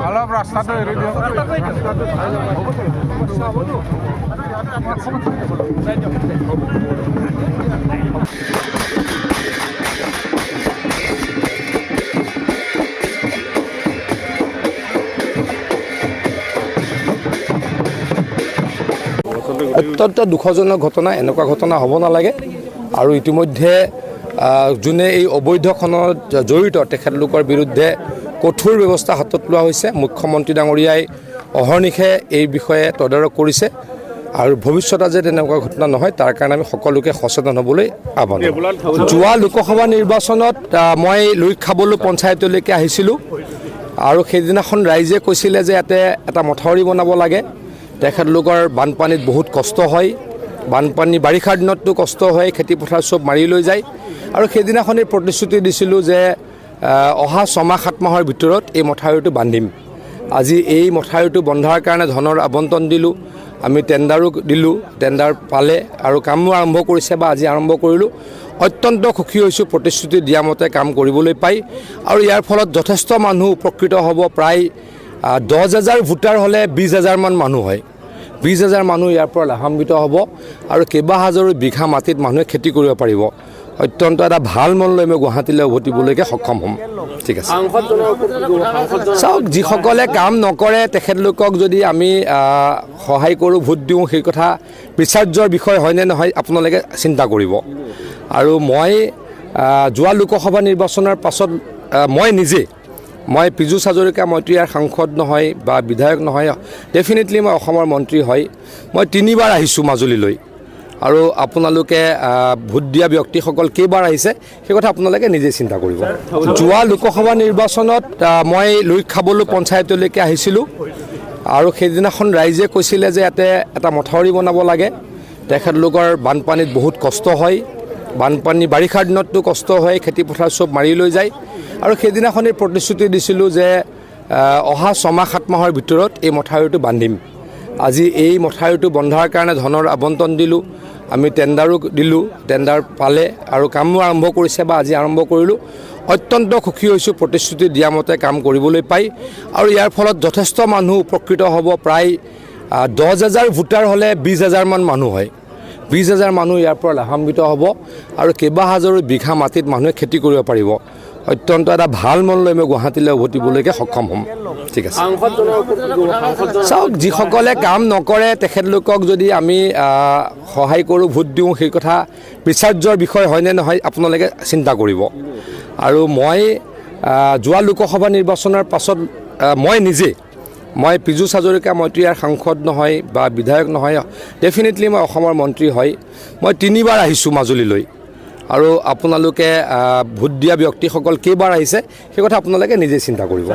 অলপ ৰাস্তাটো এৰি দিয়ক। অত্যন্ত দুখজনক ঘটনা, এনেকুৱা ঘটনা হ'ব নালাগে। আৰু ইতিমধ্যে যোনে এই অবৈধ খননত জড়িত তেখেতলোকৰ বিৰুদ্ধে কঠোৰ ব্যৱস্থা হাতত লোৱা হৈছে। মুখ্যমন্ত্ৰী ডাঙৰীয়াই অহৰ্নিশে এই বিষয়ে তদাৰক কৰিছে আৰু ভৱিষ্যতে যে তেনেকুৱা ঘটনা নহয় তাৰ কাৰণে আমি সকলোকে সচেতন হ'বলৈ আহ্বান জনাইছোঁ। যোৱা লোকসভা নিৰ্বাচনত মই লৈ খাবলৈ পঞ্চায়তলৈকে আহিছিলোঁ আৰু সেইদিনাখন ৰাইজে কৈছিলে যে ইয়াতে এটা মথাউৰি বনাব লাগে। তেখেতলোকৰ বানপানীত বহুত কষ্ট হয়, বানপানী বাৰিষাৰ দিনততো কষ্ট হয়, খেতিপথাৰ চব মাৰি লৈ যায়। আৰু সেইদিনাখনেই প্ৰতিশ্ৰুতি দিছিলোঁ যে অহা 6-7 মাহৰ ভিতৰত এই মথাউৰিটো বান্ধিম। আজি এই মথাউৰিটো বন্ধাৰ কাৰণে ধনৰ আবণ্টন দিলোঁ, আমি টেণ্ডাৰো দিলোঁ, টেণ্ডাৰ পালে আৰু কামো আৰম্ভ কৰিছে বা আজি আৰম্ভ কৰিলোঁ। অত্যন্ত সুখী হৈছোঁ প্ৰতিশ্ৰুতি দিয়া মতে কাম কৰিবলৈ পাই। আৰু ইয়াৰ ফলত যথেষ্ট মানুহ উপকৃত হ'ব। প্ৰায় 10,000 ভোটাৰ হ'লে 20,000 মান মানুহ হয়। 20,000 মানুহ ইয়াৰ পৰা লাভান্বিত হ'ব আৰু কেইবা হাজাৰো বিঘা মাটিত মানুহে খেতি কৰিব পাৰিব। অত্যন্ত এটা ভাল মন লৈ মই গুৱাহাটীলৈ উভতিবলৈকে সক্ষম হ'ম। ঠিক আছে, চাওক, যিসকলে কাম নকৰে তেখেতলোকক যদি আমি সহায় কৰোঁ, ভোট দিওঁ, সেই কথা বিচাৰ্যৰ বিষয় হয়নে নহয় আপোনালোকে চিন্তা কৰিব। আৰু মই যোৱা লোকসভা নিৰ্বাচনৰ পাছত মই পীযুষ হাজৰিকা, মইতো ইয়াৰ সাংসদ নহয় বা বিধায়ক নহয়, ডেফিনেটলি মই অসমৰ মন্ত্ৰী হয়। মই 3 বাৰ আহিছোঁ মাজুলীলৈ আৰু আপোনালোকে ভোট দিয়া ব্যক্তিসকল কেইবাৰ আহিছে সেই কথা আপোনালোকে নিজে চিন্তা কৰিব। যোৱা লোকসভা নিৰ্বাচনত মই লৈ খাবলৈ পঞ্চায়তলৈকে আহিছিলোঁ আৰু সেইদিনাখন ৰাইজে কৈছিলে যে ইয়াতে এটা মথাউৰি বনাব লাগে। তেখেতলোকৰ বানপানীত বহুত কষ্ট হয়, বানপানী বাৰিষাৰ দিনততো কষ্ট হয়, খেতিপথাৰ চব মাৰি লৈ যায়। আৰু সেইদিনাখনেই প্ৰতিশ্ৰুতি দিছিলোঁ যে অহা 6-7 মাহৰ ভিতৰত এই মথাউৰিটো বান্ধিম। আজি এই মথাউৰিটো বন্ধাৰ কাৰণে ধনৰ আবণ্টন দিলোঁ, আমি টেণ্ডাৰো দিলোঁ, টেণ্ডাৰ পালে আৰু কামো আৰম্ভ কৰিছে বা আজি আৰম্ভ কৰিলোঁ। অত্যন্ত সুখী হৈছোঁ প্ৰতিশ্ৰুতি দিয়া মতে কাম কৰিবলৈ পাই। আৰু ইয়াৰ ফলত যথেষ্ট মানুহ উপকৃত হ'ব। প্ৰায় 10,000 ভোটাৰ হ'লে 20,000 মান মানুহ হয়। 20,000 মানুহ ইয়াৰ পৰা লাভান্বিত হ'ব আৰু কেইবা হাজাৰো বিঘা মাটিত মানুহে খেতি কৰিব পাৰিব। অত্যন্ত এটা ভাল মন লৈ মই গুৱাহাটীলৈ উভতিবলৈকে সক্ষম হ'ম। ঠিক আছে, চাওক, যিসকলে কাম নকৰে তেখেতলোকক যদি আমি সহায় কৰোঁ, ভোট দিওঁ, সেই কথা বিচাৰ্যৰ বিষয় হয়নে নহয় আপোনালোকে চিন্তা কৰিব। আৰু মই যোৱা লোকসভা নিৰ্বাচনৰ পাছত মই পীযুষ হাজৰিকা, মইতো ইয়াৰ সাংসদ নহয় বা বিধায়ক নহয়, ডেফিনেটলি মই অসমৰ মন্ত্ৰী হয়। মই 3 বাৰ আহিছোঁ মাজুলীলৈ আৰু আপোনালোকে ভোট দিয়া ব্যক্তিসকল কেইবাৰ আহিছে সেই কথা আপোনালোকে নিজে চিন্তা কৰিব।